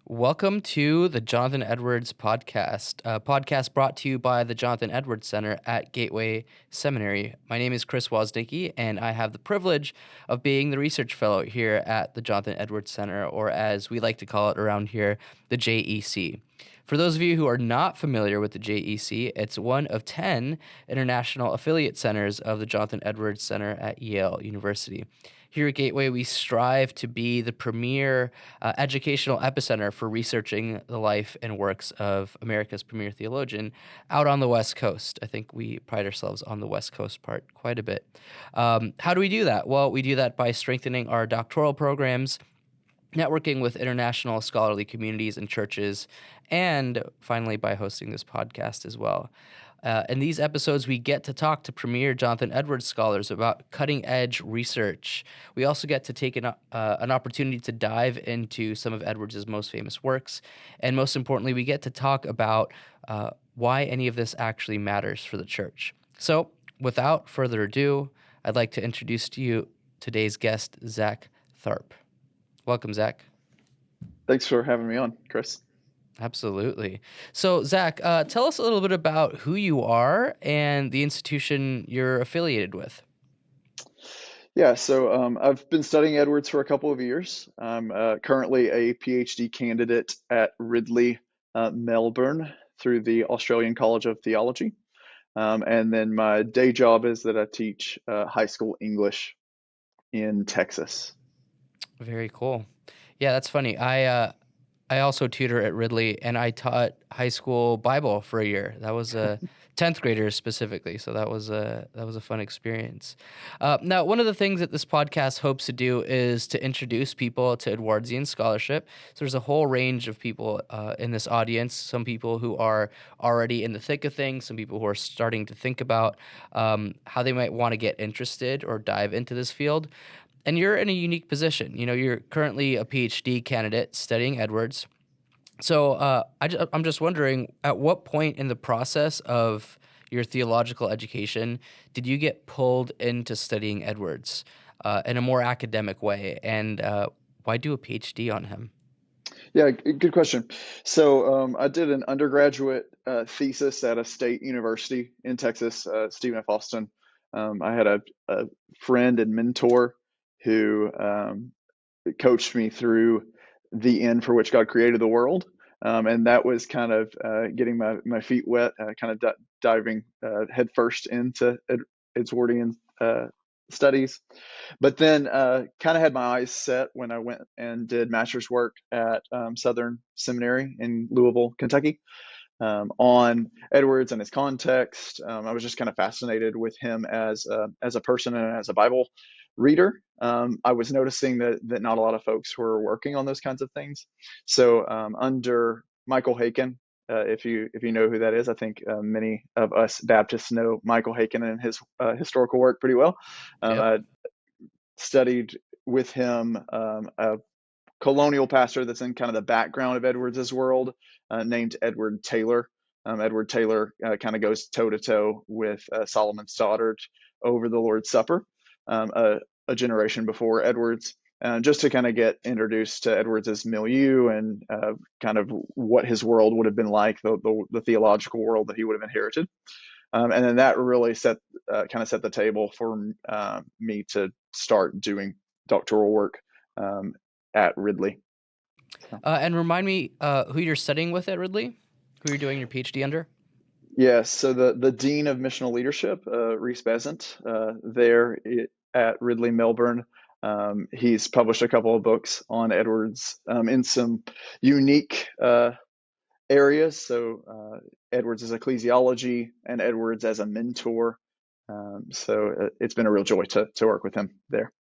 Welcome to the Jonathan Edwards Podcast, a podcast brought to you by the Jonathan Edwards Center at Gateway Seminary. My name is Chris Woznicki, and I have the privilege of being the research fellow here at the Jonathan Edwards Center, or as we like to call it around here, the JEC. For those of you who are not familiar with the JEC, it's one of 10 international affiliate centers of the Jonathan Edwards Center at Yale University. Here at Gateway, we strive to be the premier educational epicenter for researching the life and works of America's premier theologian out on the West Coast. I think we pride ourselves on the West Coast part quite a bit. How do we do that? Well, we do that by strengthening our doctoral programs, networking with international scholarly communities and churches, and finally by hosting this podcast as well. In these episodes, we get to talk to premier Jonathan Edwards scholars about cutting-edge research. We also get to take an opportunity to dive into some of Edwards' most famous works, and most importantly, we get to talk about why any of this actually matters for the church. So, without further ado, I'd like to introduce to you today's guest, Zak Tharp. Welcome, Zak. Thanks for having me on, Chris. Absolutely. So, Zak, tell us a little bit about who you are and the institution you're affiliated with. Yeah, so I've been studying Edwards for a couple of years. I'm currently a PhD candidate at Ridley, Melbourne, through the Australian College of Theology. And then my day job is that I teach high school English in Texas. Very cool. Yeah, that's funny. I also tutor at Ridley, and I taught high school Bible for a year. That was 10th graders specifically, so that was a fun experience. Now, one of the things that this podcast hopes to do is to introduce people to Edwardsian scholarship. So there's a whole range of people in this audience, some people who are already in the thick of things, some people who are starting to think about how they might want to get interested or dive into this field. And you're in a unique position. You know, you're currently a PhD candidate studying Edwards. So I'm just wondering, at what point in the process of your theological education did you get pulled into studying Edwards in a more academic way? And why do a PhD on him? Yeah, good question. So I did an undergraduate thesis at a state university in Texas, Stephen F. Austin. I had a friend and mentor who coached me through the end for which God created the world. And that was kind of getting my feet wet, kind of diving headfirst into Edwardian studies. But then kind of had my eyes set when I went and did master's work at Southern Seminary in Louisville, Kentucky, on Edwards and his context. I was just kind of fascinated with him as a person and as a Bible reader. I was noticing that not a lot of folks were working on those kinds of things. So under Michael Haykin, if you know who that is, I think many of us Baptists know Michael Haykin and his historical work pretty well. Yep. I studied with him a colonial pastor that's in kind of the background of Edwards's world, named Edward Taylor. Edward Taylor kind of goes toe-to-toe with Solomon Stoddard over the Lord's Supper, a generation before Edwards, just to kind of get introduced to Edwards's milieu and kind of what his world would have been like, the theological world that he would have inherited. And then that really set the table for me to start doing doctoral work at Ridley. And remind me who you're studying with at Ridley, who you're doing your PhD under? Yes, so the Dean of Missional Leadership, Reese Besant, there at Ridley, Melbourne. He's published a couple of books on Edwards in some unique areas. So Edwards' ecclesiology and Edwards as a mentor. So it's been a real joy to work with him there.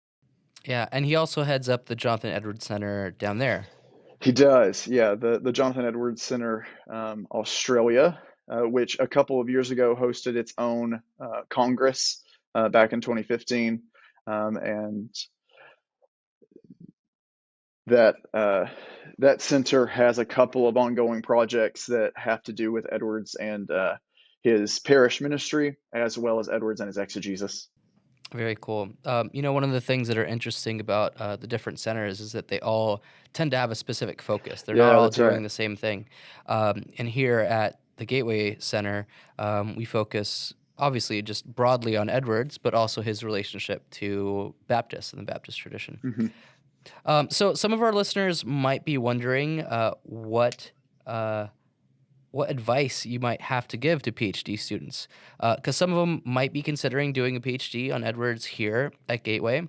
Yeah, and he also heads up the Jonathan Edwards Center down there. He does, yeah. The Jonathan Edwards Center, Australia, which a couple of years ago hosted its own Congress back in 2015, and that center has a couple of ongoing projects that have to do with Edwards and his parish ministry, as well as Edwards and his exegesis. Very cool. One of the things that are interesting about the different centers is that they all tend to have a specific focus. They're not Yeah, all that's right. doing the same thing. And here at the Gateway Center, we focus obviously just broadly on Edwards, but also his relationship to Baptists and the Baptist tradition. Hmm. So some of our listeners might be wondering uh, what advice you might have to give to PhD students, because some of them might be considering doing a PhD on Edwards here at Gateway.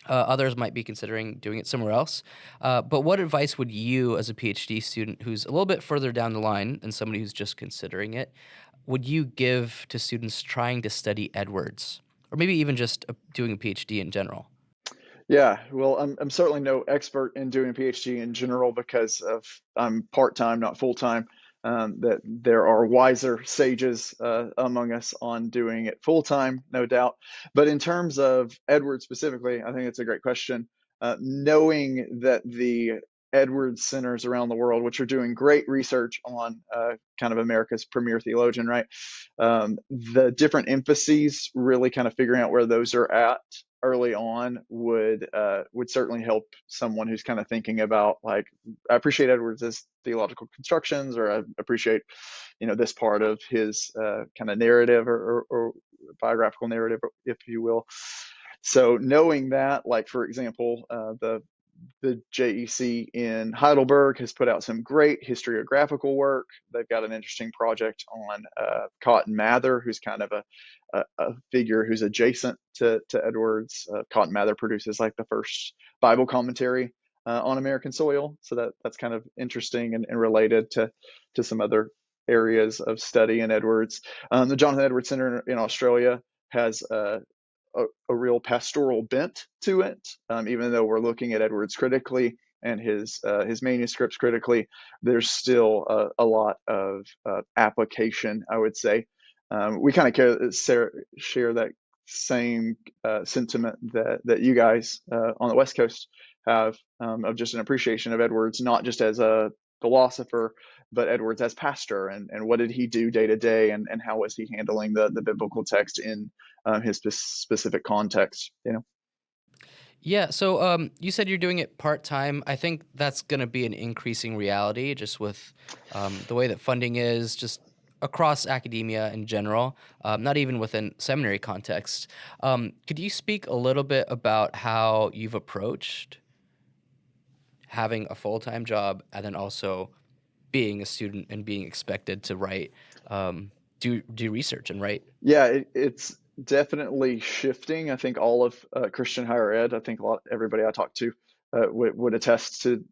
Others might be considering doing it somewhere else. But what advice would you, as a PhD student who's a little bit further down the line than somebody who's just considering it, would you give to students trying to study Edwards, or maybe even just doing a PhD in general? Yeah, well, I'm certainly no expert in doing a PhD in general because I'm part-time, not full-time. That there are wiser sages among us on doing it full-time, no doubt. But in terms of Edwards specifically, I think it's a great question. Knowing that the Edwards centers around the world, which are doing great research on kind of America's premier theologian, right? The different emphases, really kind of figuring out where those are at early on would certainly help someone who's kind of thinking about, like, I appreciate Edwards' theological constructions, or I appreciate this part of his kind of narrative, or biographical narrative, if you will. So knowing that, like, for example, the JEC in Heidelberg has put out some great historiographical work. They've got an interesting project on Cotton Mather, who's kind of a figure who's adjacent to Edwards. Cotton Mather produces like the first Bible commentary on American soil. So that's kind of interesting and related to some other areas of study in Edwards. The Jonathan Edwards Center in Australia has a real pastoral bent to it. Even though we're looking at Edwards critically and his manuscripts critically, there's still a lot of application, I would say. We kind of share that same sentiment that you guys on the West Coast have, of just an appreciation of Edwards, not just as a philosopher, but Edwards as pastor, and what did he do day to day, and how was he handling the biblical text in his specific context, Yeah, so you said you're doing it part time. I think that's going to be an increasing reality just with the way that funding is, just across academia in general, not even within seminary context. Could you speak a little bit about how you've approached having a full time job and then also being a student and being expected to write, do research and write? Yeah, it's definitely shifting. I think all of Christian higher ed, I think everybody I talk to would attest to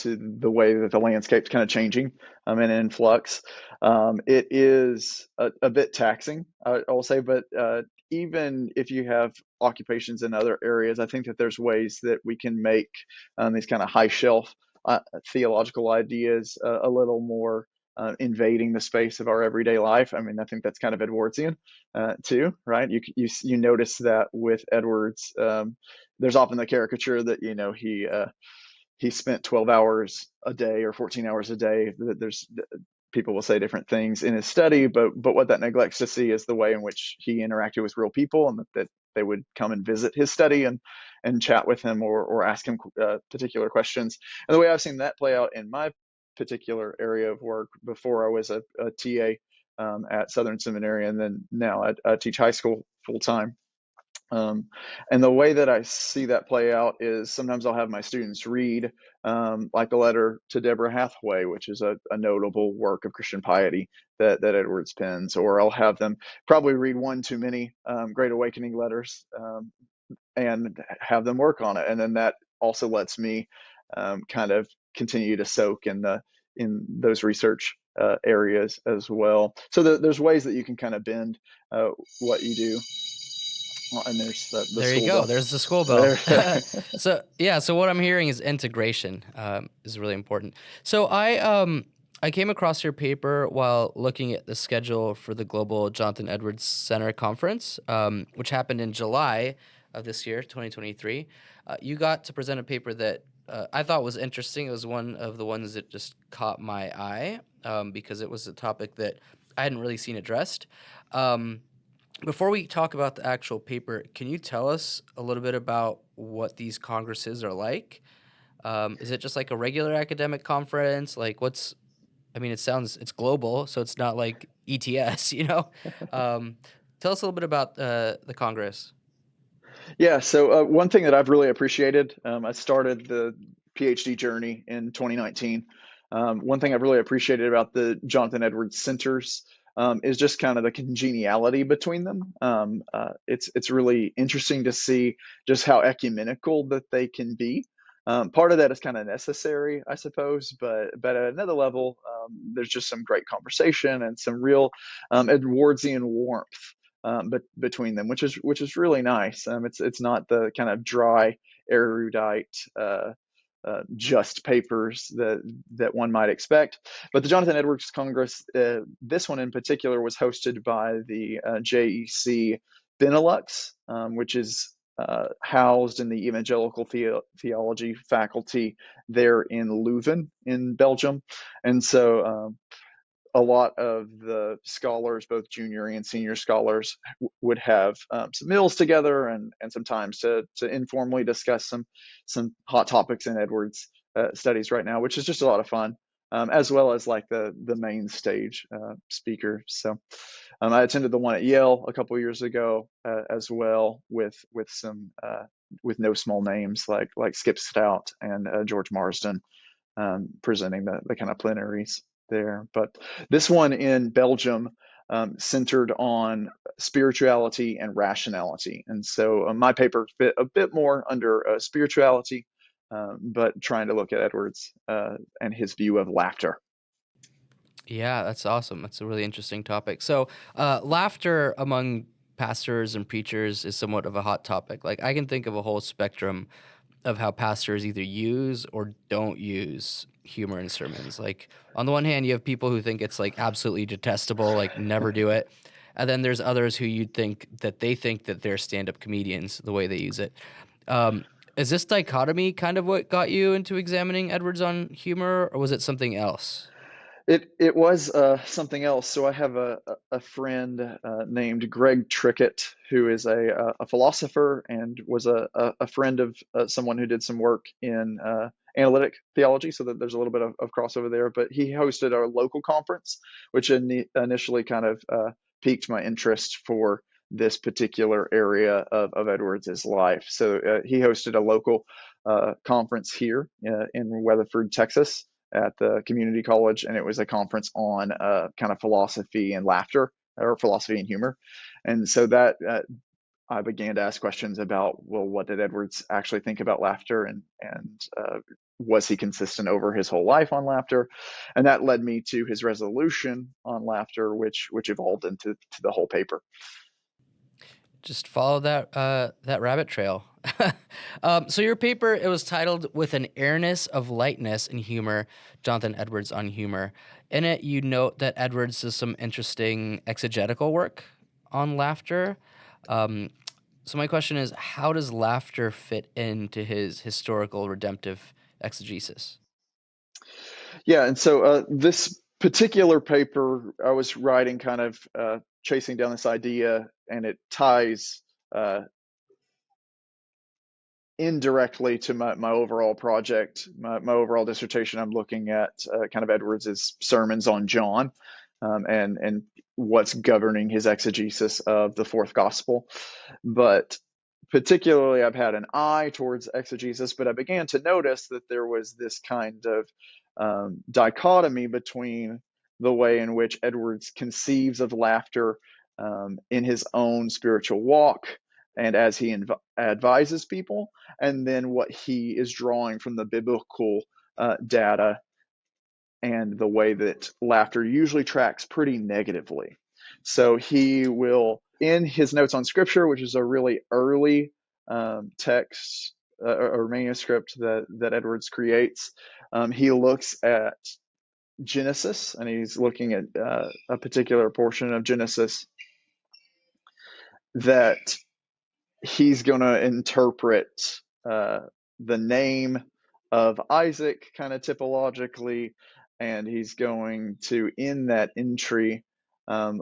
the way that the landscape's kind of changing and in flux. It is a bit taxing, I'll say, but even if you have occupations in other areas, I think that there's ways that we can make these kind of high shelf theological ideas a little more invading the space of our everyday life. I mean, I think that's kind of Edwardsian too, right? You notice that with Edwards, there's often the caricature that he spent 12 hours a day or 14 hours a day. There's people will say different things in his study, but what that neglects to see is the way in which he interacted with real people, and that they would come and visit his study and chat with him, or ask him particular questions. And the way I've seen that play out in my particular area of work, before I was a TA at Southern Seminary, and then now I teach high school full time. And the way that I see that play out is sometimes I'll have my students read like the letter to Deborah Hathaway, which is a notable work of Christian piety that Edwards pens, or I'll have them probably read one too many Great Awakening letters, and have them work on it. And then that also lets me kind of continue to soak in those research areas as well. So there's ways that you can kind of bend what you do. Oh, and there's the There you school go. bell. There's the school bell. There. So yeah. So what I'm hearing is integration is really important. So I came across your paper while looking at the schedule for the Global Jonathan Edwards Center Conference, which happened in July of this year, 2023. You got to present a paper that I thought was interesting. It was one of the ones that just caught my eye because it was a topic that I hadn't really seen addressed. Before we talk about the actual paper, can you tell us a little bit about what these congresses are like? Is it just like a regular academic conference? Like, I mean, it's global, so it's not like ETS, you know? Um, Tell us a little bit about the Congress. Yeah, so one thing that I've really appreciated, I started the PhD journey in 2019. One thing I've really appreciated about the Jonathan Edwards Centers is just kind of the congeniality between them. It's really interesting to see just how ecumenical that they can be. Part of that is kind of necessary, I suppose, but at another level, there's just some great conversation and some real Edwardsian warmth but between them, which is really nice. It's not the kind of dry, erudite, just papers that one might expect. But the Jonathan Edwards Congress, this one in particular, was hosted by the JEC Benelux, which is housed in the Evangelical Theology faculty there in Leuven in Belgium, and so a lot of the scholars, both junior and senior scholars, would have some meals together and sometimes to informally discuss some hot topics in Edwards studies right now, which is just a lot of fun, as well as like the main stage speakers. So I attended the one at Yale a couple years ago as well with some with no small names like Skip Stout and George Marsden presenting the kind of plenaries there. But this one in Belgium centered on spirituality and rationality. And so my paper fit a bit more under spirituality, but trying to look at Edwards and his view of laughter. Yeah, that's awesome. That's a really interesting topic. So, laughter among pastors and preachers is somewhat of a hot topic. Like, I can think of a whole spectrum of how pastors either use or don't use humor in sermons. Like, on the one hand, you have people who think it's like absolutely detestable, like never do it. And then there's others who you'd think that they're stand-up comedians the way they use it. Um, is this dichotomy kind of what got you into examining Edwards on humor, or was it something else? It was something else. So I have a friend named Greg Trickett, who is a philosopher and was a friend of someone who did some work in analytic theology. So that there's a little bit of crossover there. But he hosted our local conference, which initially kind of piqued my interest for this particular area of Edwards's life. So he hosted a local conference here in Weatherford, Texas at the community college, and it was a conference on kind of philosophy and laughter, or philosophy and humor. And so that I began to ask questions about, well, what did Edwards actually think about laughter, and was he consistent over his whole life on laughter? And that led me to his resolution on laughter, which evolved into the whole paper. Just follow that rabbit trail. So your paper, it was titled "With an Airiness of Lightness and Humor, Jonathan Edwards on Humor." In it, you note that Edwards does some interesting exegetical work on laughter. Um, so my question is, how does laughter fit into his historical redemptive exegesis? Yeah, and so this particular paper I was writing, kind of chasing down this idea, and it ties indirectly to my overall project, my overall dissertation. I'm looking at kind of Edwards's sermons on John, and what's governing his exegesis of the fourth gospel. But particularly, I've had an eye towards exegesis, but I began to notice that there was this kind of dichotomy between the way in which Edwards conceives of laughter in his own spiritual walk and as he advises people, and then what he is drawing from the biblical data and the way that laughter usually tracks pretty negatively. So he will, in his notes on scripture, which is a really early text or manuscript that Edwards creates, he looks at Genesis, and he's looking at a particular portion of Genesis that he's going to interpret the name of Isaac kind of typologically, and he's going to, in that entry, um,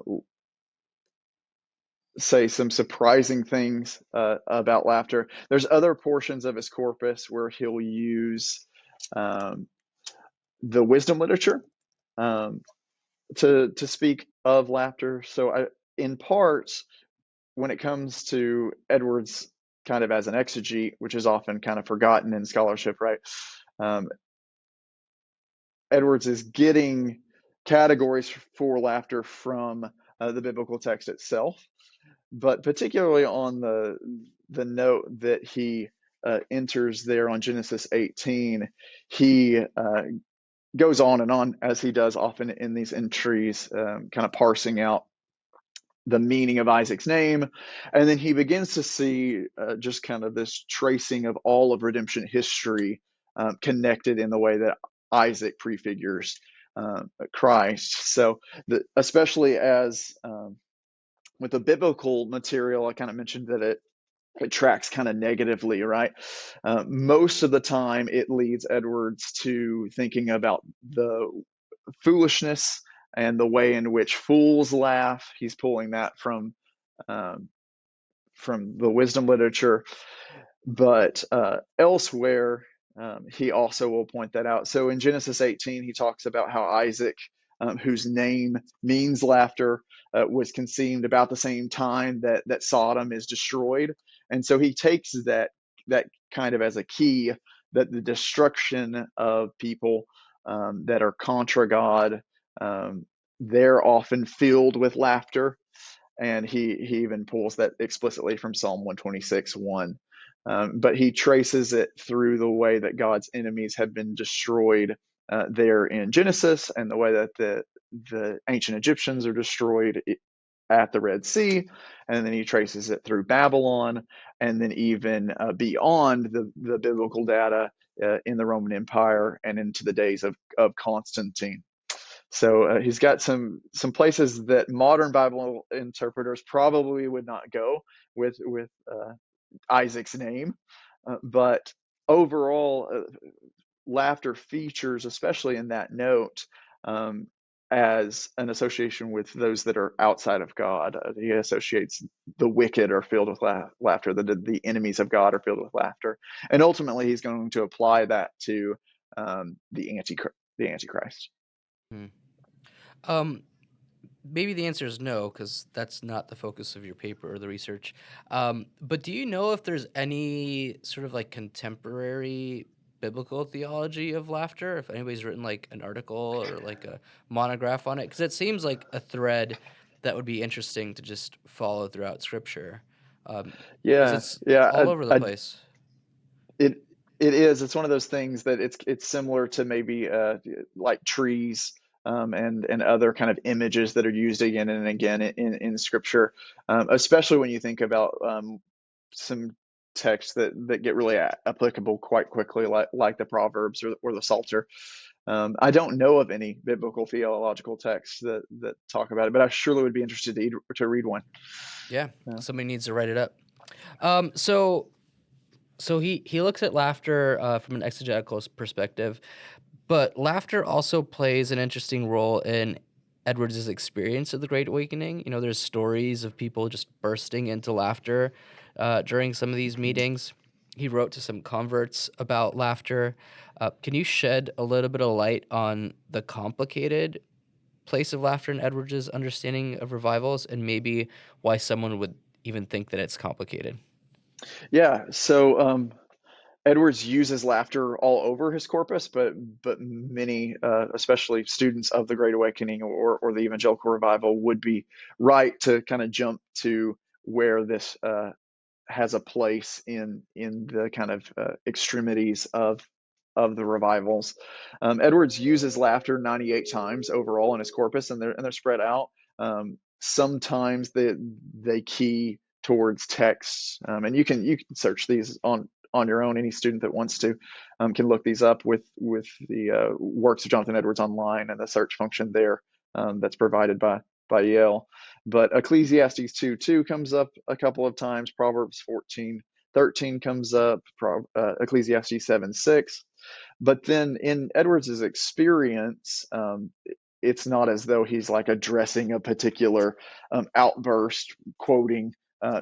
say some surprising things about laughter. There's other portions of his corpus where he'll use um, the wisdom literature um, to speak of laughter. So, in parts, when it comes to Edwards, kind of as an exegete, which is often kind of forgotten in scholarship, right? Um, Edwards is getting categories for laughter from the biblical text itself, but particularly on the note that he enters there on Genesis 18, he goes on and on, as he does often in these entries, kind of parsing out the meaning of Isaac's name. And then he begins to see just kind of this tracing of all of redemption history connected in the way that Isaac prefigures Christ. So, especially as with the biblical material, I kind of mentioned that it tracks kind of negatively, right? Most of the time, it leads Edwards to thinking about the foolishness and the way in which fools laugh. He's pulling that um, from the wisdom literature, but elsewhere, he also will point that out. So in Genesis 18, he talks about how Isaac, whose name means laughter, was conceived about the same time that Sodom is destroyed, and so he takes that kind of as a key, that the destruction of people that are contra God, um, they're often filled with laughter, and he even pulls that explicitly from Psalm 126:1. But he traces it through the way that God's enemies have been destroyed there in Genesis, and the way that the ancient Egyptians are destroyed at the Red Sea, and then he traces it through Babylon, and then even beyond the biblical data in the Roman Empire and into the days of Constantine. So he's got some places that modern Bible interpreters probably would not go with Isaac's name, but overall, laughter features, especially in that note, um, as an association with those that are outside of God. He associates the wicked are filled with laughter, the enemies of God are filled with laughter, and ultimately he's going to apply that to the Antichrist. Hmm. Um, Maybe the answer is no, because that's not the focus of your paper or the research. But do you know if there's any sort of like contemporary biblical theology of laughter? If anybody's written like an article or like a monograph on it? Because it seems like a thread that would be interesting to just follow throughout Scripture, because Yeah, it's yeah. all over the place. It it is. It's one of those things that it's similar to maybe like trees, and other kind of images that are used again and again in scripture, especially when you think about some texts that get really applicable quite quickly, like the Proverbs or the Psalter. I don't know of any biblical theological texts that talk about it, but I surely would be interested to read one. Yeah, Yeah. somebody needs to write it up. So he looks at laughter from an exegetical perspective. But laughter also plays an interesting role in Edwards's experience of the Great Awakening. You know, there's stories of people just bursting into laughter during some of these Mhm. meetings. He wrote to some converts about laughter. Can you shed a little bit of light on the complicated place of laughter in Edwards's understanding of revivals, and maybe why someone would even think that it's complicated? Yeah. So Edwards uses laughter all over his corpus, but many, especially students of the Great Awakening or the Evangelical Revival, would be right to kind of jump to where this has a place in the kind of extremities of the revivals. Edwards uses laughter 98 times overall in his corpus, and they're spread out. Sometimes they key towards texts, and you can search these on your own. Any student that wants to can look these up with the works of Jonathan Edwards online and the search function there that's provided by Yale. But Ecclesiastes 2:2 comes up a couple of times. Proverbs 14:13 comes up. Ecclesiastes 7:6. But then in Edwards's experience, it's not as though he's like addressing a particular outburst, quoting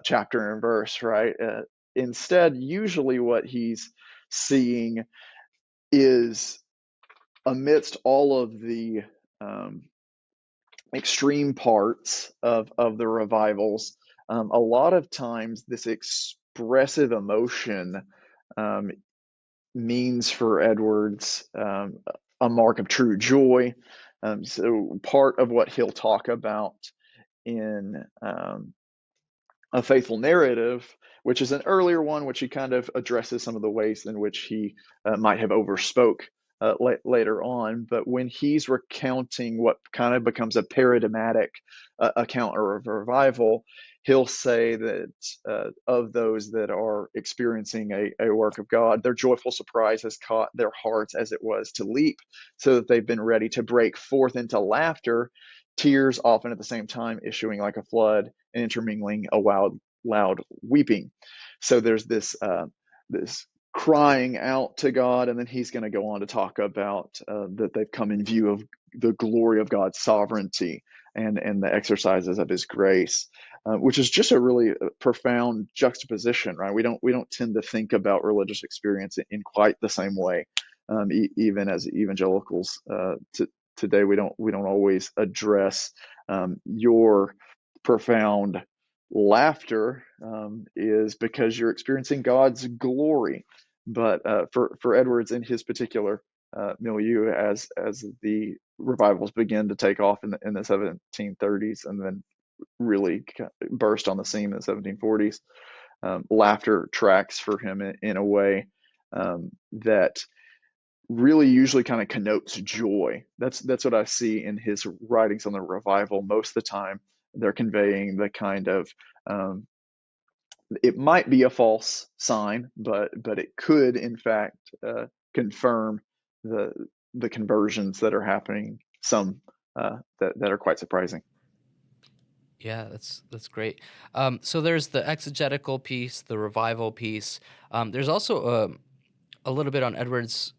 chapter and verse, right? Instead, usually what he's seeing is amidst all of the um, extreme parts of the revivals, a lot of times this expressive emotion um, means for Edwards a mark of true joy. So part of what he'll talk about in A Faithful Narrative, which is an earlier one, which he kind of addresses some of the ways in which he might have overspoke later on. But when he's recounting what kind of becomes a paradigmatic account of revival, he'll say that of those that are experiencing a work of God, their joyful surprise has caught their hearts as it was to leap, so that they've been ready to break forth into laughter, tears often at the same time issuing like a flood and intermingling a loud weeping. So there's this crying out to God, and then he's going to go on to talk about that they've come in view of the glory of God's sovereignty and the exercises of His grace, which is just a really profound juxtaposition, right? We don't tend to think about religious experience in quite the same way, even as evangelicals today. We don't always address your profound laughter is because you're experiencing God's glory. But for Edwards in his particular milieu, as the revivals begin to take off in the 1730s and then really burst on the scene in the 1740s, laughter tracks for him in a way that really usually kind of connotes joy. That's what I see in his writings on the revival. Most of the time, they're conveying the kind of it might be a false sign, but it could in fact confirm the conversions that are happening. Some that are quite surprising. Yeah, that's great. So there's the exegetical piece, the revival piece. There's also a little bit on Edward's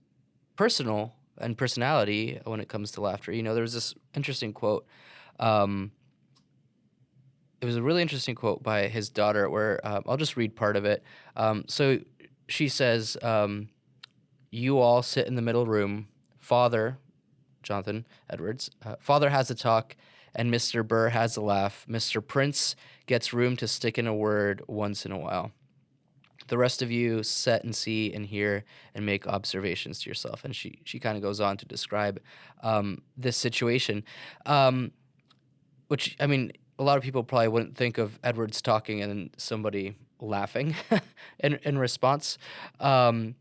personal and personality when it comes to laughter. There was this interesting quote. Um, it was a really interesting quote by his daughter where I'll just read part of it. So she says, "You all sit in the middle room. Father, Jonathan Edwards, Father has a talk, and Mr. Burr has a laugh. Mr. Prince gets room to stick in a word once in a while. The rest of you sit and see and hear and make observations to yourself." And she kind of goes on to describe this situation, which, I mean, a lot of people probably wouldn't think of Edwards talking and then somebody laughing in response. Um,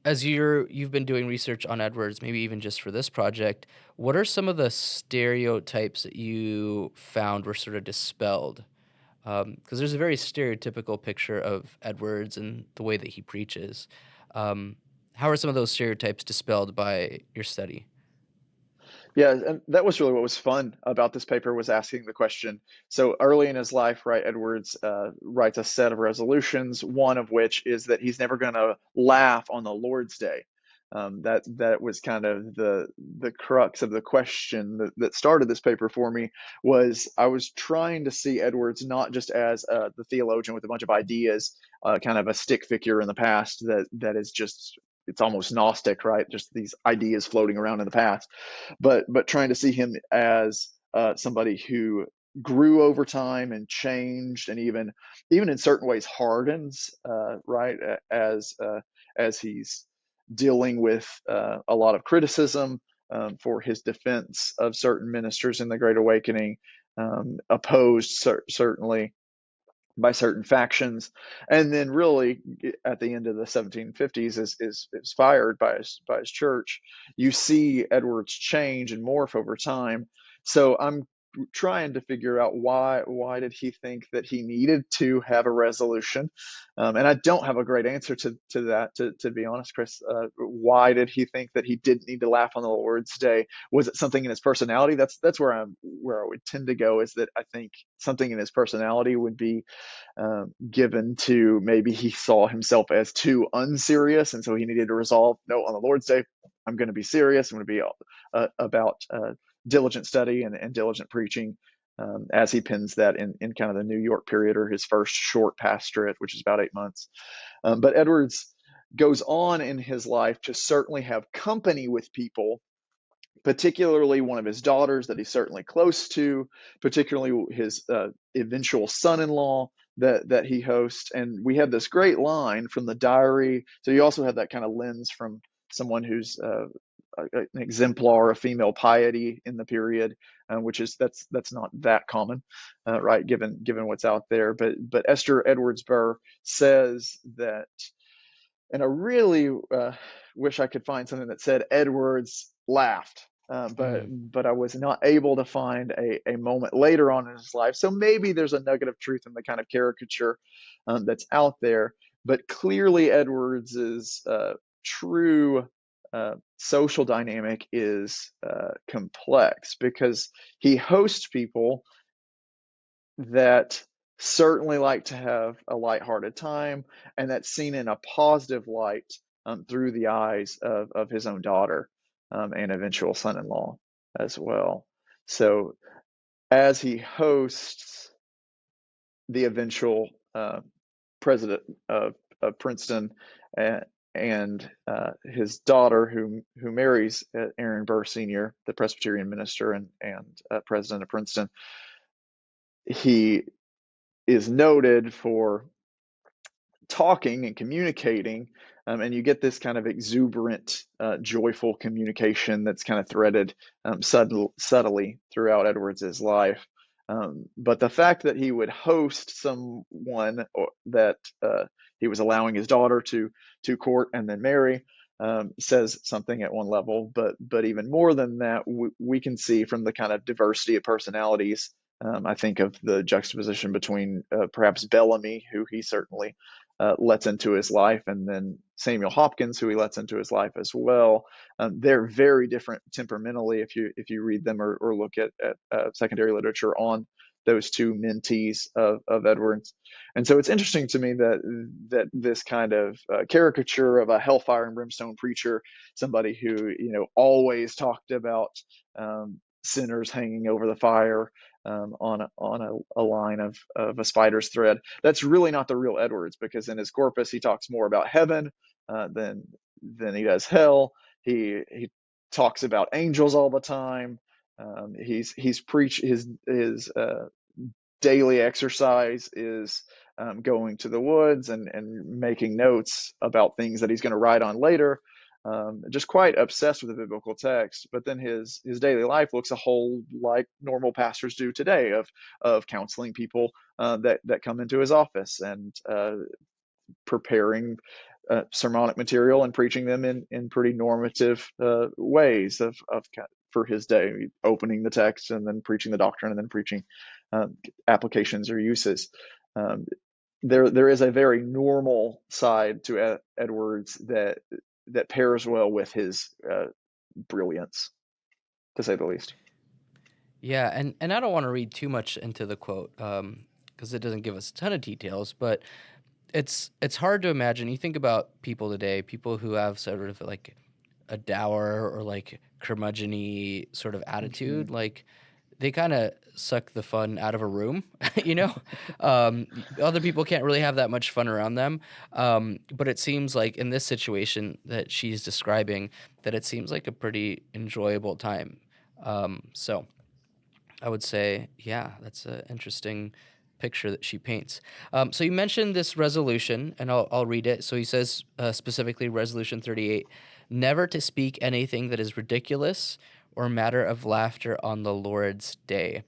as you've been doing research on Edwards, maybe even just for this project, what are some of the stereotypes that you found were sort of dispelled? Because there's a very stereotypical picture of Edwards and the way that he preaches. Um, how are some of those stereotypes dispelled by your study? Yeah, and that was really what was fun about this paper, was asking the question. So early in his life, right, Edwards writes a set of resolutions, one of which is that he's never going to laugh on the Lord's Day. That was kind of the crux of the question that started this paper for me. Was I was trying to see Edwards not just as the theologian with a bunch of ideas, kind of a stick figure in the past that is just, it's almost Gnostic, right? Just these ideas floating around in the past, but trying to see him as somebody who grew over time and changed, and even in certain ways hardens, right, as he's dealing with a lot of criticism for his defense of certain ministers in the Great Awakening, opposed certainly by certain factions, and then really at the end of the 1750s is fired by his church. You see Edwards change and morph over time. So I'm trying to figure out why did he think that he needed to have a resolution, and I don't have a great answer to that, to be honest, Chris. Why did he think that he didn't need to laugh on the Lord's Day? Was it something in his personality? That's where I would tend to go, is that I think something in his personality would be given to, maybe he saw himself as too unserious, and so he needed to resolve, no, on the Lord's Day I'm going to be serious. I'm going to be about diligent study and diligent preaching, as he pens that in kind of the New York period, or his first short pastorate, which is about 8 months. But Edwards goes on in his life to certainly have company with people, particularly one of his daughters that he's certainly close to, particularly his eventual son-in-law that he hosts. And we have this great line from the diary. So you also have that kind of lens from someone who's an exemplar of female piety in the period, which is that's not that common, right? Given what's out there. But Esther Edwards Burr says that, and I really wish I could find something that said Edwards laughed, but I was not able to find a moment later on in his life. So maybe there's a nugget of truth in the kind of caricature that's out there. But clearly, Edwards's true social dynamic is complex, because he hosts people that certainly like to have a lighthearted time, and that's seen in a positive light through the eyes of his own daughter and eventual son-in-law as well. So as he hosts the eventual president of Princeton and his daughter, who marries Aaron Burr Sr., the Presbyterian minister and president of Princeton, he is noted for talking and communicating, and you get this kind of exuberant, joyful communication that's kind of threaded subtly throughout Edwards's life. But the fact that he would host someone that he was allowing his daughter to court and then marry says something at one level. But even more than that, we can see from the kind of diversity of personalities. I think of the juxtaposition between perhaps Bellamy, who he certainly lets into his life, and then Samuel Hopkins, who he lets into his life as well. They're very different temperamentally if you read them or look at secondary literature on those two mentees of Edwards. And so it's interesting to me that this kind of caricature of a hellfire and brimstone preacher, somebody who always talked about sinners hanging over the fire on a line of a spider's thread. That's really not the real Edwards, because in his corpus he talks more about heaven than he does hell. He talks about angels all the time. He's preached his daily exercise is going to the woods and making notes about things that he's going to write on later. Just quite obsessed with the biblical text. But then his daily life looks a whole like normal pastors do today, of counseling people that come into his office, and preparing sermonic material and preaching them in pretty normative ways for his day, opening the text and then preaching the doctrine and then preaching applications or uses. There is a very normal side to Edwards that pairs well with his brilliance, to say the least. Yeah, and I don't want to read too much into the quote because it doesn't give us a ton of details, but it's hard to imagine. You think about people today, people who have sort of like a dour or like curmudgeon-y sort of attitude, like they kind of suck the fun out of a room, Other people can't really have that much fun around them. But it seems like in this situation that she's describing, that it seems like a pretty enjoyable time. So I would say, yeah, that's an interesting picture that she paints. So you mentioned this resolution, and I'll read it. So he says specifically, Resolution 38, never to speak anything that is ridiculous or matter of laughter on the Lord's day.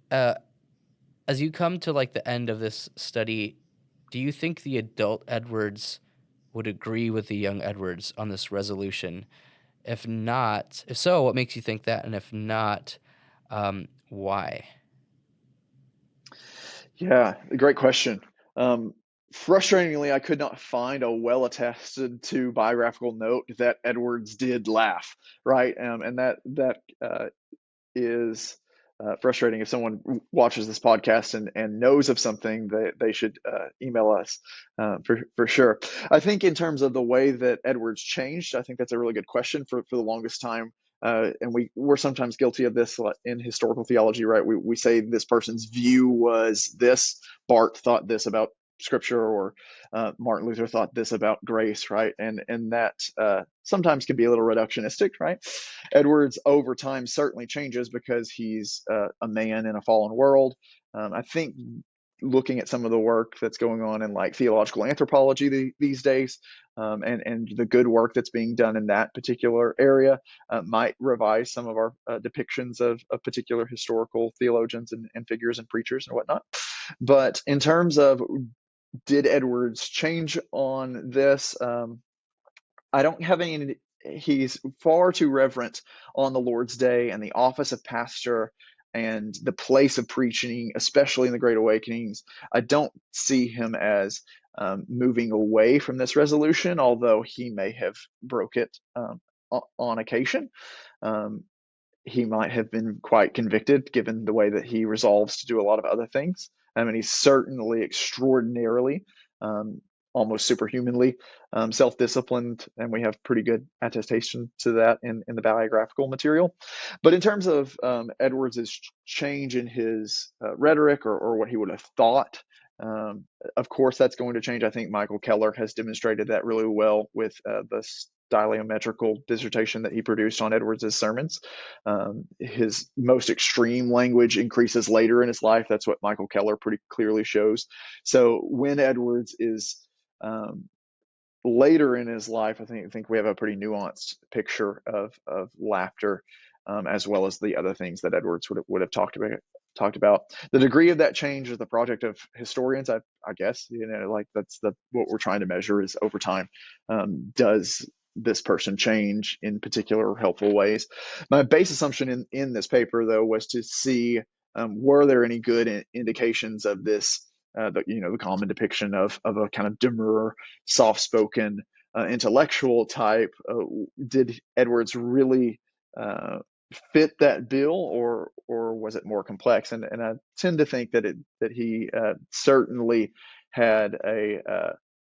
As you come to like the end of this study, do you think the adult Edwards would agree with the young Edwards on this resolution? If so, what makes you think that? And if not, why? Yeah, great question. Frustratingly, I could not find a well-attested to biographical note that Edwards did laugh, right? And that is frustrating. If someone watches this podcast and knows of something, they should email us for sure. I think in terms of the way that Edwards changed, I think that's a really good question. For the longest time, and we're sometimes guilty of this in historical theology, right? We say this person's view was this. Bart thought this about Scripture, or Martin Luther thought this about grace, right? And that sometimes can be a little reductionistic, right? Edwards over time certainly changes because he's a man in a fallen world. I think looking at some of the work that's going on in like theological anthropology these days, and the good work that's being done in that particular area, might revise some of our depictions of particular historical theologians and figures and preachers and whatnot. But in terms of did Edwards change on this, I don't have any. He's far too reverent on the Lord's Day and the office of pastor and the place of preaching, especially in the Great Awakenings. I don't see him as moving away from this resolution, although he may have broke it on occasion. Um, he might have been quite convicted given the way that he resolves to do a lot of other things. I mean, he's certainly extraordinarily, um, almost superhumanly self-disciplined, and we have pretty good attestation to that in the biographical material. But in terms of Edwards's change in his rhetoric, or what he would have thought, um, of course, that's going to change. I think Michael Keller has demonstrated that really well with the styliometrical dissertation that he produced on Edwards's sermons. His most extreme language increases later in his life. That's what Michael Keller pretty clearly shows. So when Edwards is later in his life, I think we have a pretty nuanced picture of laughter, as well as the other things that Edwards would have talked about. The degree of that change is the project of historians, I guess. Like that's what we're trying to measure is over time. Does this person change in particular helpful ways? My base assumption in this paper, though, was to see were there any good indications of this, the common depiction of a kind of demure, soft-spoken, intellectual type. Did Edwards really fit that bill, or was it more complex? And I tend to think that he certainly had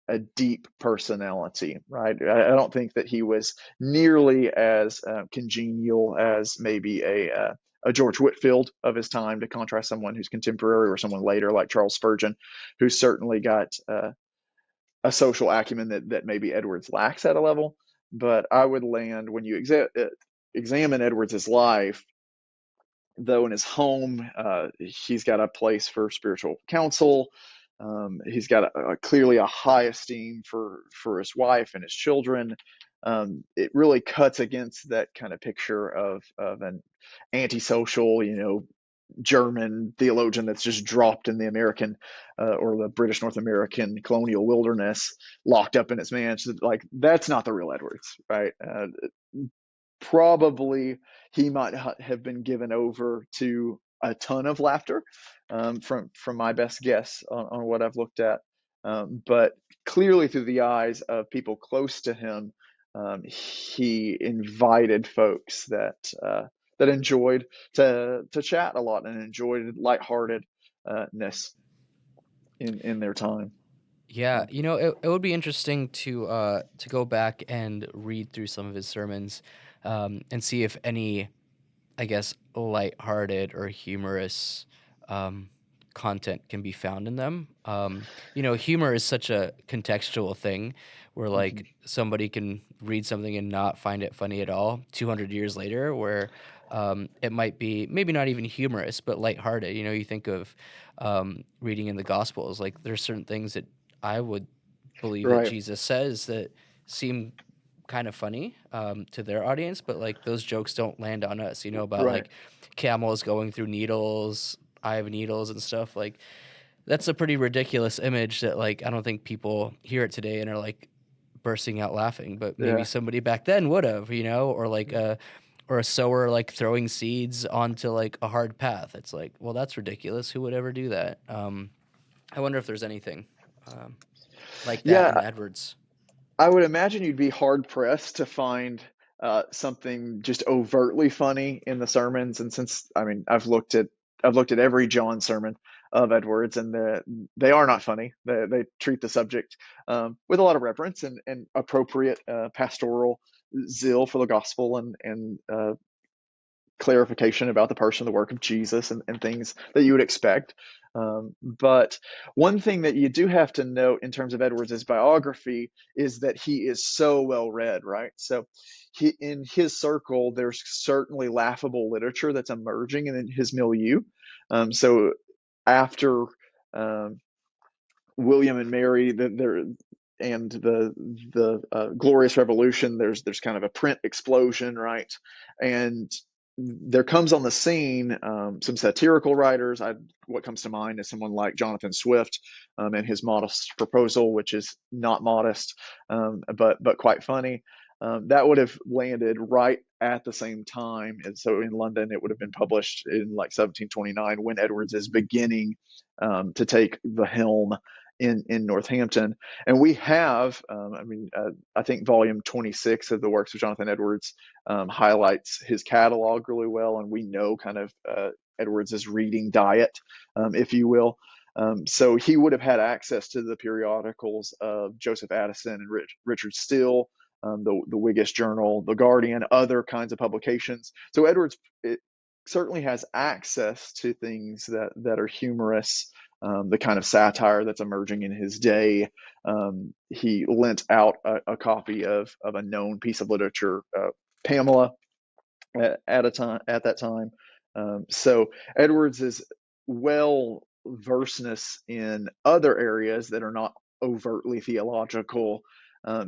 a deep personality, right? I don't think that he was nearly as congenial as maybe a George Whitefield of his time, to contrast someone who's contemporary or someone later like Charles Spurgeon, who certainly got a social acumen that maybe Edwards lacks at a level. But I would land, when you examine Edwards's life, though in his home, he's got a place for spiritual counsel. He's got clearly a high esteem for his wife and his children. It really cuts against that kind of picture of an antisocial, German theologian that's just dropped in the American or the British North American colonial wilderness, locked up in its mansion. Like, that's not the real Edwards, right? Probably he might have been given over to a ton of laughter, from my best guess on what I've looked at. But clearly, through the eyes of people close to him, he invited folks that enjoyed to chat a lot and enjoyed lightheartedness in their time. Yeah, it would be interesting to go back and read through some of his sermons, and see if any, I guess, lighthearted or humorous um, content can be found in them. Humor is such a contextual thing where Mhm. like somebody can read something and not find it funny at all 200 years later, where it might be maybe not even humorous, but lighthearted. You think of reading in the Gospels, like there's certain things that I would believe that Right, Jesus says that seem kind of funny to their audience, but like those jokes don't land on us, about right. like camels going through needles, eye of needles and stuff. Like that's a pretty ridiculous image that like I don't think people hear it today and are like bursting out laughing, but maybe Yeah. somebody back then would have, or like a sower like throwing seeds onto like a hard path. It's like, well, that's ridiculous. Who would ever do that? I wonder if there's anything um, like that in Yeah, Edwards. I would imagine you'd be hard pressed to find something just overtly funny in the sermons. And since, I mean, I've looked at every John sermon of Edwards, and they are not funny. They treat the subject with a lot of reverence and appropriate pastoral zeal for the gospel and clarification about the person, the work of Jesus, and things that you would expect. But one thing that you do have to note in terms of Edwards' biography is that he is so well read, right? So in his circle, there's certainly laughable literature that's emerging in his milieu. So after um, William and Mary, and the Glorious Revolution, there's kind of a print explosion, right? And there comes on the scene some satirical writers. What comes to mind is someone like Jonathan Swift and his Modest Proposal, which is not modest, but quite funny. That would have landed right at the same time. And so in London, it would have been published in like 1729 when Edwards is beginning to take the helm in Northampton. And we have, I think volume 26 of the works of Jonathan Edwards highlights his catalog really well. And we know kind of Edwards's reading diet, if you will. So he would have had access to the periodicals of Joseph Addison and Richard Steele, the Whiggish Journal, the Guardian, other kinds of publications. So Edwards certainly has access to things that are humorous, the kind of satire that's emerging in his day. He lent out a copy of a known piece of literature, Pamela, at that time. So Edwards' well versedness in other areas that are not overtly theological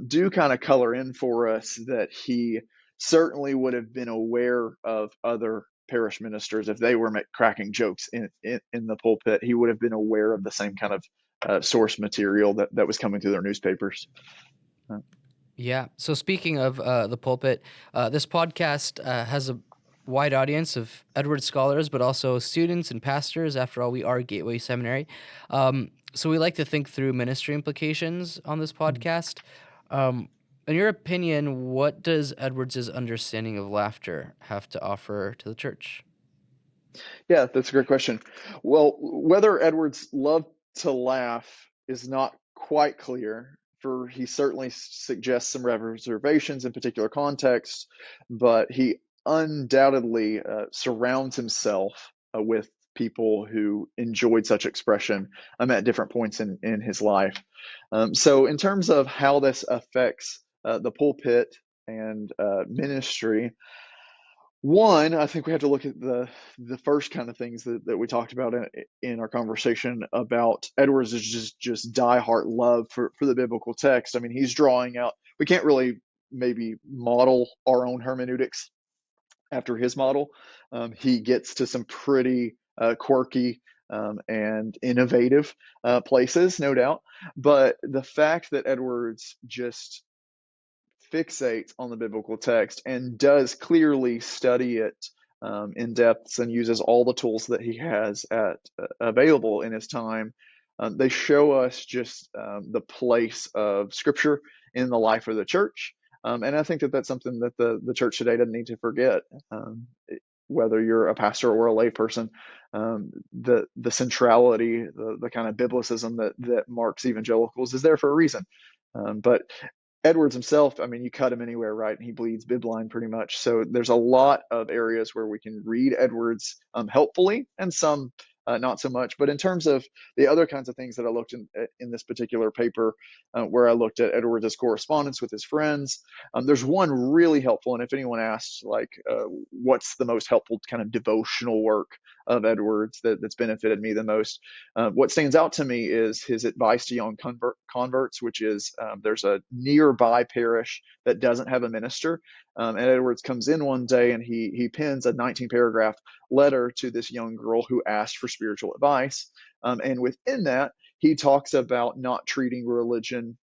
do kind of color in for us that he certainly would have been aware of other parish ministers if they were cracking jokes in the pulpit. He would have been aware of the same kind of source material that was coming through their newspapers. Yeah. So speaking of the pulpit, this podcast has a wide audience of Edwards scholars, but also students and pastors. After all, we are Gateway Seminary. So we like to think through ministry implications on this podcast. In your opinion, what does Edwards' understanding of laughter have to offer to the church? Yeah, that's a great question. Well, whether Edwards loved to laugh is not quite clear, for he certainly suggests some reservations in particular contexts, but he undoubtedly surrounds himself with people who enjoyed such expression at different points in his life. So in terms of how this affects the pulpit and ministry, one, I think we have to look at the first kind of things that we talked about in our conversation about Edwards is just diehard love for the biblical text. I mean, he's drawing out. We can't really maybe model our own hermeneutics after his model. He gets to some pretty quirky and innovative places, no doubt. But the fact that Edwards just fixates on the biblical text and does clearly study it in depth and uses all the tools that he has available in his time. They show us just the place of Scripture in the life of the church. And I think that that's something that the church today doesn't need to forget. Whether you're a pastor or a lay person, the centrality, the kind of biblicism that marks evangelicals is there for a reason. But Edwards himself, I mean, you cut him anywhere, right? And he bleeds bibline pretty much. So there's a lot of areas where we can read Edwards helpfully and some not so much. But in terms of the other kinds of things that I looked in this particular paper, where I looked at Edwards' correspondence with his friends, there's one really helpful. And if anyone asks, like, what's the most helpful kind of devotional work of Edwards that's benefited me the most, what stands out to me is his advice to young converts, which is there's a nearby parish that doesn't have a minister. And Edwards comes in one day and he pens a 19-paragraph letter to this young girl who asked for spiritual advice. And within that, he talks about not treating religion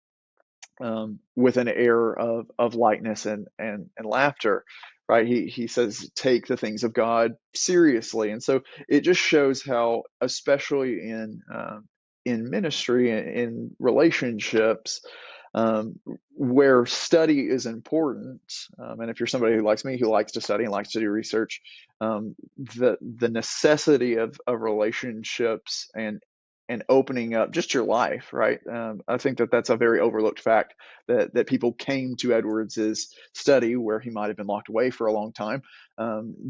with an air of lightness and laughter, right? He says, take the things of God seriously. And so it just shows how, especially in ministry, in relationships, where study is important, and if you're somebody who likes me, who likes to study and likes to do research, the necessity of relationships and and opening up just your life, right? I think that that's a very overlooked fact that people came to Edwards's study where he might have been locked away for a long time,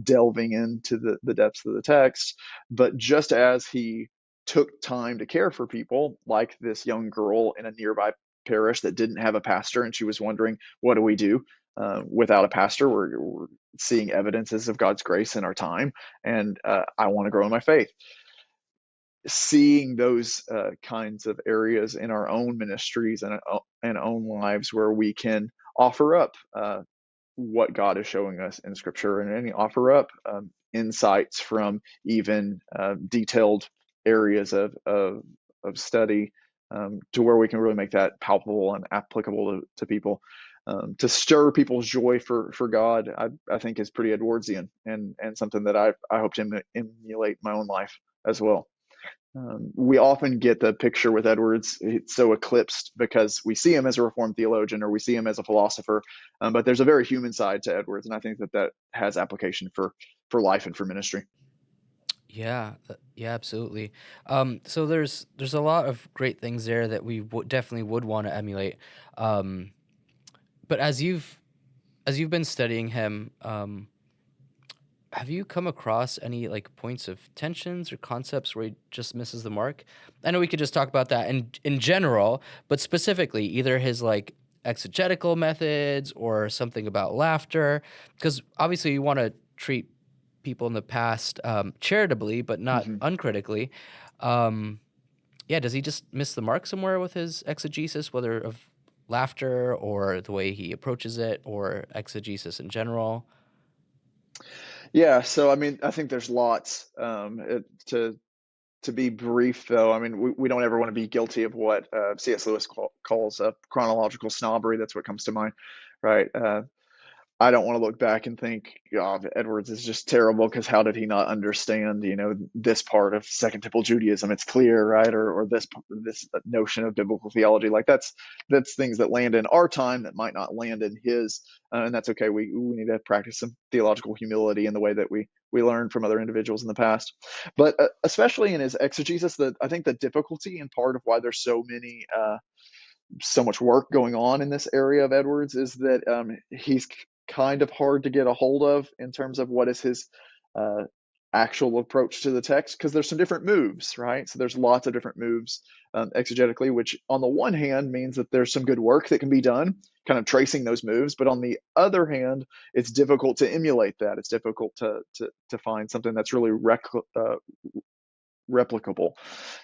delving into the depths of the text. But just as he took time to care for people, like this young girl in a nearby parish that didn't have a pastor, and she was wondering, what do we do? Without a pastor, we're seeing evidences of God's grace in our time, and I want to grow in my faith. Seeing those kinds of areas in our own ministries and own lives where we can offer up what God is showing us in Scripture, and offer up insights from even detailed areas of study, to where we can really make that palpable and applicable to people. To stir people's joy for God, I think is pretty Edwardsian, and something that I hope to emulate in my own life as well. We often get the picture with Edwards, it's so eclipsed because we see him as a Reformed theologian or we see him as a philosopher, but there's a very human side to Edwards, and I think that has application for life and for ministry. Yeah, yeah, absolutely. So there's a lot of great things there that we definitely would want to emulate. Um, but as you've been studying him, have you come across any like points of tensions or concepts where he just misses the mark? I know we could just talk about that in general, but specifically either his like exegetical methods or something about laughter, because obviously you want to treat people in the past charitably, but not Mm-hmm. uncritically. Um, yeah, does he just miss the mark somewhere with his exegesis, whether of laughter or the way he approaches it or exegesis in general? Yeah, so I mean, I think there's lots. To be brief, though, I mean, we don't ever want to be guilty of what C.S. Lewis calls chronological snobbery. That's what comes to mind, right? I don't want to look back and think, God, Edwards is just terrible because how did he not understand, this part of Second Temple Judaism? It's clear, right? Or this notion of biblical theology. Like that's things that land in our time that might not land in his, and that's okay. We need to practice some theological humility in the way that we learn from other individuals in the past, but especially in his exegesis, I think the difficulty and part of why there's so much work going on in this area of Edwards is that he's kind of hard to get a hold of in terms of what is his uh, actual approach to the text, because there's some different moves, right? So there's lots of different moves exegetically, which on the one hand means that there's some good work that can be done kind of tracing those moves, but on the other hand, it's difficult to emulate that. It's difficult to find something that's really replicable.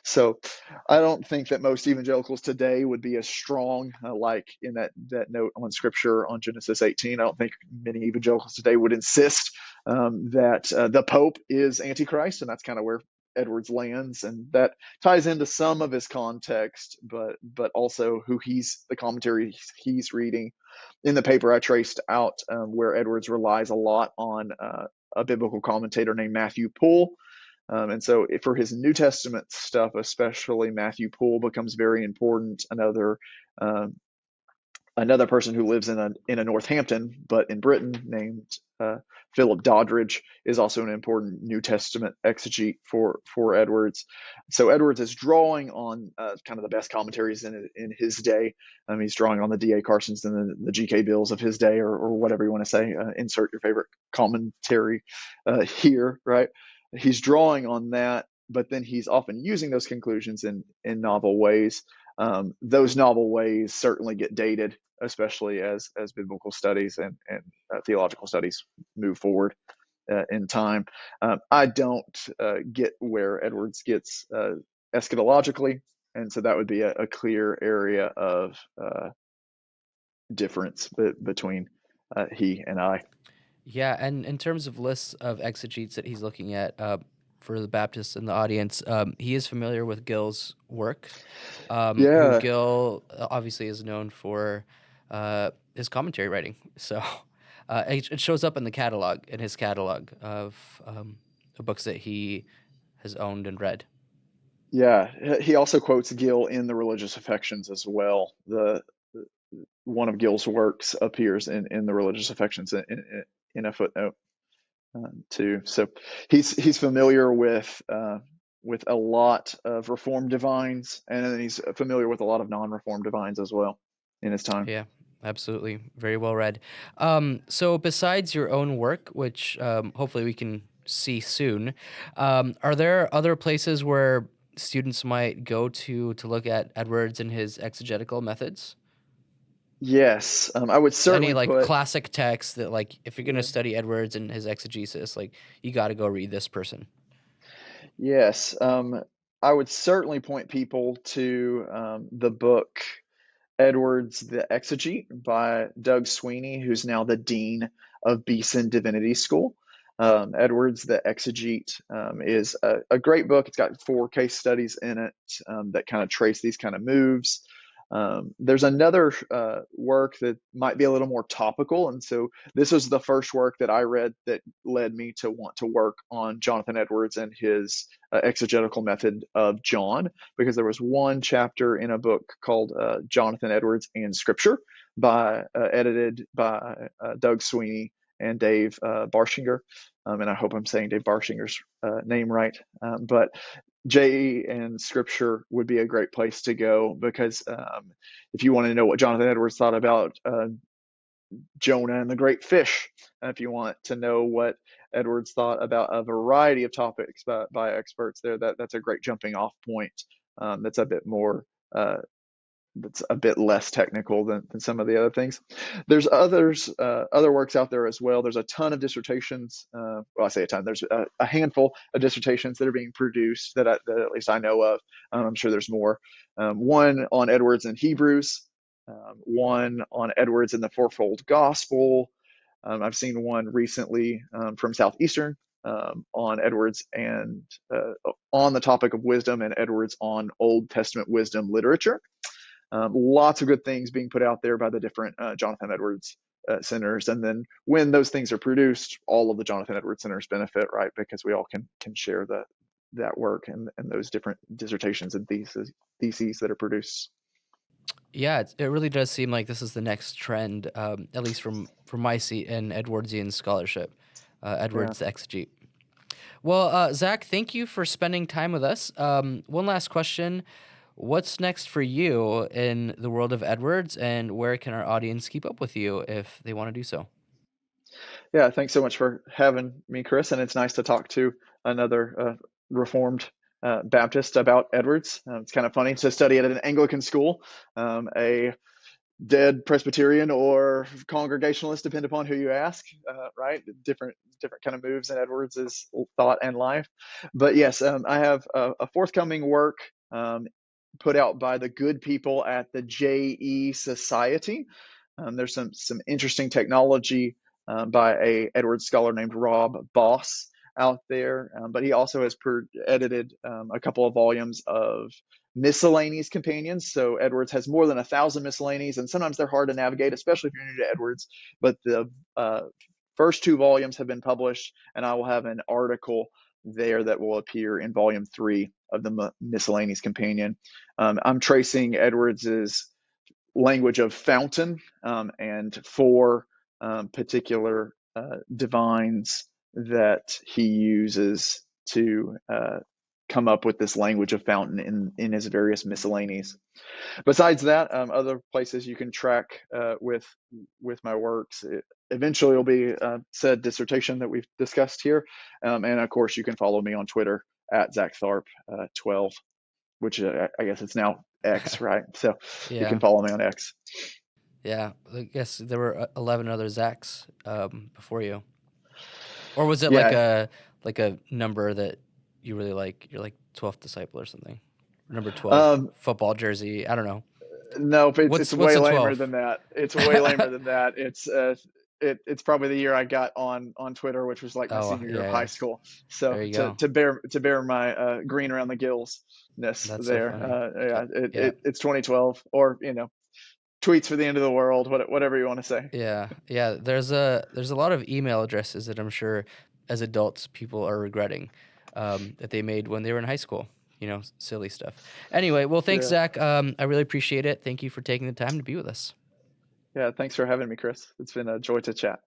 So I don't think that most evangelicals today would be as strong, like in that note on Scripture on Genesis 18. I don't think many evangelicals today would insist that the Pope is Antichrist, and that's kind of where Edwards lands, and that ties into some of his context, but also the commentary he's reading. In the paper, I traced out where Edwards relies a lot on a biblical commentator named Matthew Poole. And so for his New Testament stuff, especially, Matthew Poole becomes very important. Another person who lives in a Northampton, but in Britain, named Philip Doddridge, is also an important New Testament exegete for Edwards. So Edwards is drawing on kind of the best commentaries in his day. He's drawing on the D.A. Carsons and the G.K. Bills of his day, or whatever you want to say. Insert your favorite commentary here, right? He's drawing on that, but then he's often using those conclusions in novel ways. Those novel ways certainly get dated, especially as biblical studies and theological studies move forward in time. I don't get where Edwards gets eschatologically, and so that would be a clear area of difference between he and I. Yeah, and in terms of lists of exegetes that he's looking at, for the Baptists in the audience, he is familiar with Gill's work, who Yeah, Gill obviously is known for his commentary writing. So it shows up in his catalog of the books that he has owned and read. yeah. He also quotes Gill in the Religious Affections as well. The One of Gill's works appears in the Religious Affections in a footnote too. So he's familiar with a lot of Reformed divines, and then he's familiar with a lot of non-Reformed divines as well in his time. Yeah, absolutely. Very well read. So besides your own work, which hopefully we can see soon, are there other places where students might go to look at Edwards and his exegetical methods? Yes, I would So any certainly like put. classic texts that like if you're gonna Yeah. study Edwards and his exegesis, like you got to go read this person. Yes, I would certainly point people to the book Edwards the Exegete by Doug Sweeney, who's now the dean of Beeson Divinity School. Edwards the Exegete is a great book. It's got 4 case studies in it that kind of trace these kind of moves. There's another work that might be a little more topical. And so this was the first work that I read that led me to want to work on Jonathan Edwards and his exegetical method of John, because there was one chapter in a book called Jonathan Edwards and Scripture, edited by Doug Sweeney and Dave Barshinger. And I hope I'm saying Dave Barshinger's name right. But JE and Scripture would be a great place to go, because if you want to know what Jonathan Edwards thought about Jonah and the great fish, if you want to know what Edwards thought about a variety of topics by experts there, that's a great jumping off point. That's a bit more that's a bit less technical than some of the other things. There's other works out there as well. There's a ton of dissertations. Well, I say a ton. There's a handful of dissertations that are being produced that at least I know of. I'm sure there's more. One on Edwards and Hebrews. One on Edwards and the Fourfold Gospel. I've seen one recently from Southeastern on Edwards and on the topic of wisdom, and Edwards on Old Testament wisdom literature. Lots of good things being put out there by the different Jonathan Edwards centers. And then when those things are produced, all of the Jonathan Edwards centers benefit, right? Because we all can share that work and those different dissertations and theses that are produced. Yeah, it really does seem like this is the next trend, at least from my seat in Edwardsian scholarship, Yeah. Edwards the exegete. Well, Zach, thank you for spending time with us. One last question. What's next for you in the world of Edwards, and where can our audience keep up with you if they want to do so? Yeah. Thanks so much for having me, Chris. And it's nice to talk to another Reformed Baptist about Edwards. It's kind of funny to study it at an Anglican school. A dead Presbyterian or Congregationalist, depend upon who you ask, right? Different kind of moves in Edwards's thought and life. But yes, I have a forthcoming work put out by the good people at the JE Society. There's some interesting technology by a Edwards scholar named Rob Boss out there, but he also has edited a couple of volumes of miscellaneous companions. So Edwards has more than 1,000 miscellanies, and sometimes they're hard to navigate, especially if you're new to Edwards. But the first 2 volumes have been published, and I will have an article there that will appear in volume 3 of the miscellaneous companion. I'm tracing Edwards's language of fountain and 4 particular divines that he uses to come up with this language of fountain in his various miscellanies. Besides that, other places you can track with my works. Eventually will be said dissertation that we've discussed here, and of course you can follow me on Twitter at Zak Tharp 12, which I guess it's now X, right? So you can Yeah, follow me on X. yeah. I guess there were 11 other Zachs before you, or was it Yeah. like a number that you really like? You're like 12th disciple or something. Number 12 Um, football jersey. I don't know. no, it's What's way a lamer 12? than that. It's way lamer than that. It's probably the year I got on Twitter, which was like my Oh, senior year of yeah, high yeah. school. So There you go. to bear my green around the gills ness That's so there. funny. Yeah, Yeah. it's 2012, or tweets for the end of the world, whatever you want to say. Yeah. Yeah. There's a lot of email addresses that I'm sure as adults people are regretting that they made when they were in high school. Silly stuff. Anyway, well, thanks, Yeah, Zach. I really appreciate it. Thank you for taking the time to be with us. yeah. Thanks for having me, Chris. It's been a joy to chat.